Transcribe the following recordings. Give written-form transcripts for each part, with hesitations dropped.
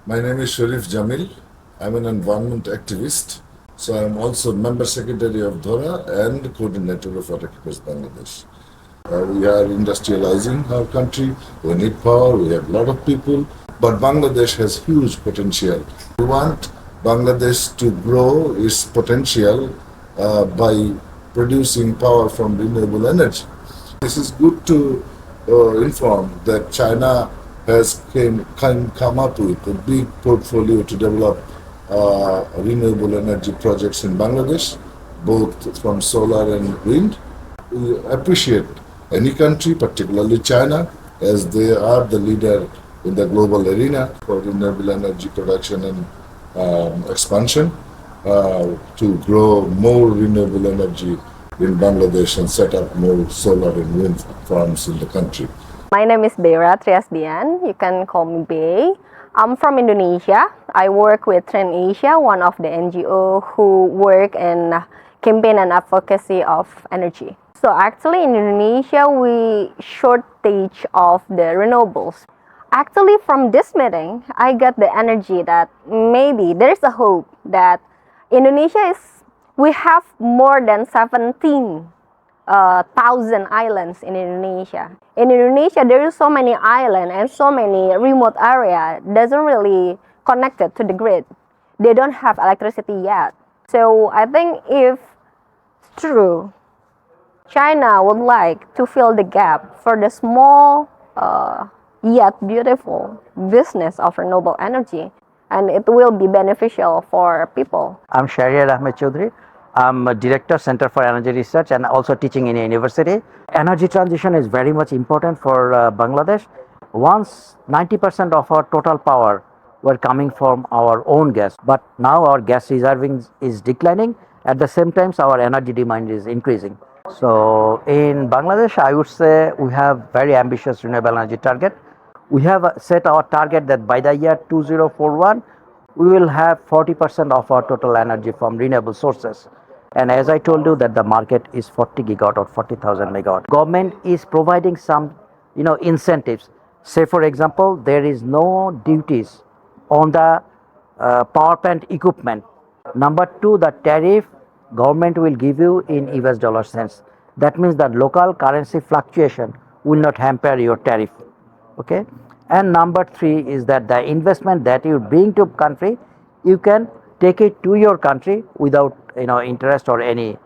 My name is Sharif Jamil. I'm an environment activist. So I'm also member secretary of DHORA and coordinator of Haikou Bangladesh. We are industrializing our country. We need power. We have a lot of people. But Bangladesh has huge potential. We want Bangladesh to grow its potential by producing power from renewable energy. This is good to inform that China has come up with a big portfolio to develop renewable energy projects in Bangladesh, both from solar and wind. We appreciate any country, particularly China, as they are the leader in the global arena for renewable energy production and expansion to grow more renewable energy in Bangladesh and set up more solar and wind farms in the country. My name is Bera Triasdian. You can call me Bay. I'm from Indonesia. I work with Trend Asia, one of the NGO who work in campaign and advocacy of energy. So actually in Indonesia, we shortage of the renewables. Actually from this meeting, I got the energy that maybe there's a hope that we have more than 17 thousand islands in Indonesia. In Indonesia, there is so many islands and so many remote area doesn't really connected to the grid. They don't have electricity yet. So I think if true, China would like to fill the gap for the small yet beautiful business of renewable energy, and it will be beneficial for people. I'm Shahriar Ahmed Choudhury. I'm a director, Center for Energy Research, and also teaching in a university. Energy transition is very much important for Bangladesh. Once 90% of our total power were coming from our own gas, but now our gas reserving is declining. At the same time, our energy demand is increasing. So in Bangladesh, I would say we have very ambitious renewable energy target. We have set our target that by the year 2041, we will have 40% of our total energy from renewable sources. And as I told you that the market is 40 gigawatt or 40,000 megawatt. Government is providing some, incentives. Say for example, there is no duties on the power plant equipment. Number two, the tariff government will give you in US dollar cents. That means that local currency fluctuation will not hamper your tariff. Okay. And number three is that the investment that you bring to country, you can take it to your country without interest or any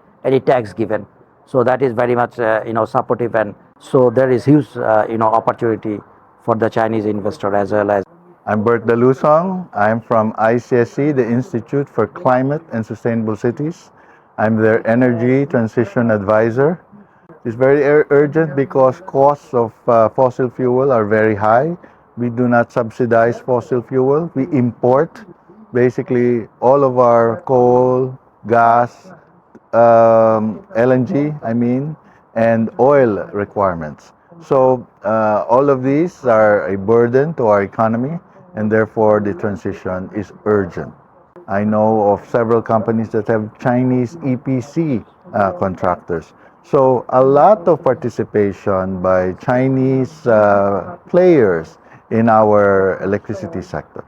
tax given. So that is very much supportive, and so there is huge opportunity for the Chinese investor as well as. I'm Bert Dalusong. I'm from ICSC, the Institute for Climate and Sustainable Cities. I'm their energy transition advisor. It's very urgent because costs of fossil fuel are very high. We do not subsidize fossil fuel. We import basically all of our coal, gas, LNG, and oil requirements. So all of these are a burden to our economy, and therefore the transition is urgent. I know of several companies that have Chinese EPC contractors. So a lot of participation by Chinese players in our electricity sector.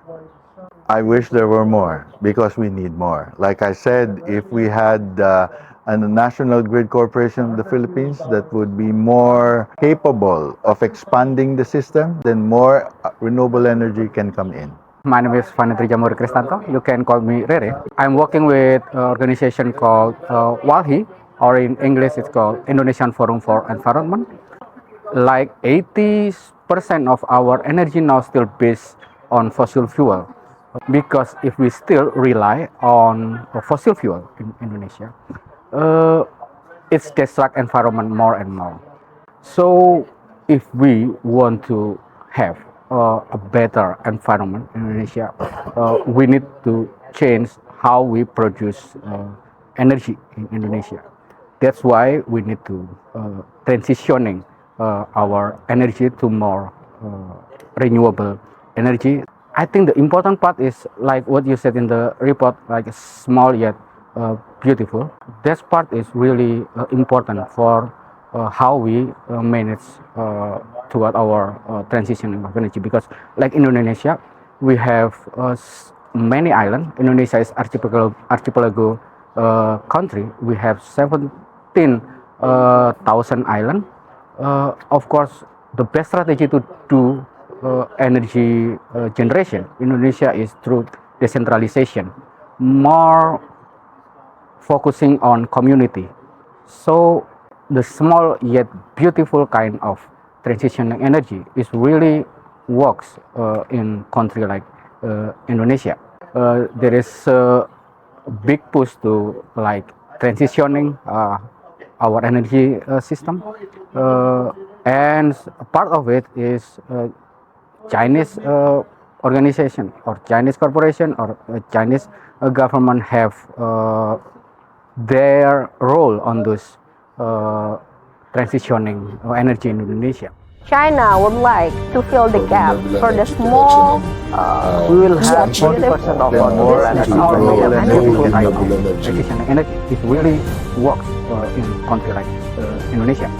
I wish there were more because we need more. Like I said, if we had a National Grid Corporation of the Philippines that would be more capable of expanding the system, then more renewable energy can come in. My name is Vanitri Jamur Kristanto. You can call me Rere. I'm working with an organization called WALHI, or in English it's called Indonesian Forum for Environment. Like 80% of our energy now still based on fossil fuel. Because if we still rely on fossil fuel in Indonesia, it's destruct environment more and more. So if we want to have a better environment in Indonesia, we need to change how we produce energy in Indonesia. That's why we need to transitioning our energy to more renewable energy. I think the important part is like what you said in the report, like small yet beautiful. That part is really important for how we manage toward our transition of energy, because like in Indonesia, we have many islands. Indonesia is archipelago country. We have 17,000 islands. Of course, the best strategy to do energy generation Indonesia is through decentralization, more focusing on community. So the small yet beautiful kind of transitioning energy is really works in country like Indonesia. There is a big push to like transitioning our energy system, and part of it is Chinese organization or Chinese corporation or Chinese government have their role on this transitioning energy in Indonesia. China would like to fill the gap Renewable for the energy small, production, we will have expansion, 40% of then our more energy to from grow renewable more energy. renewable energy. Transitioning energy is really works in country like Indonesia.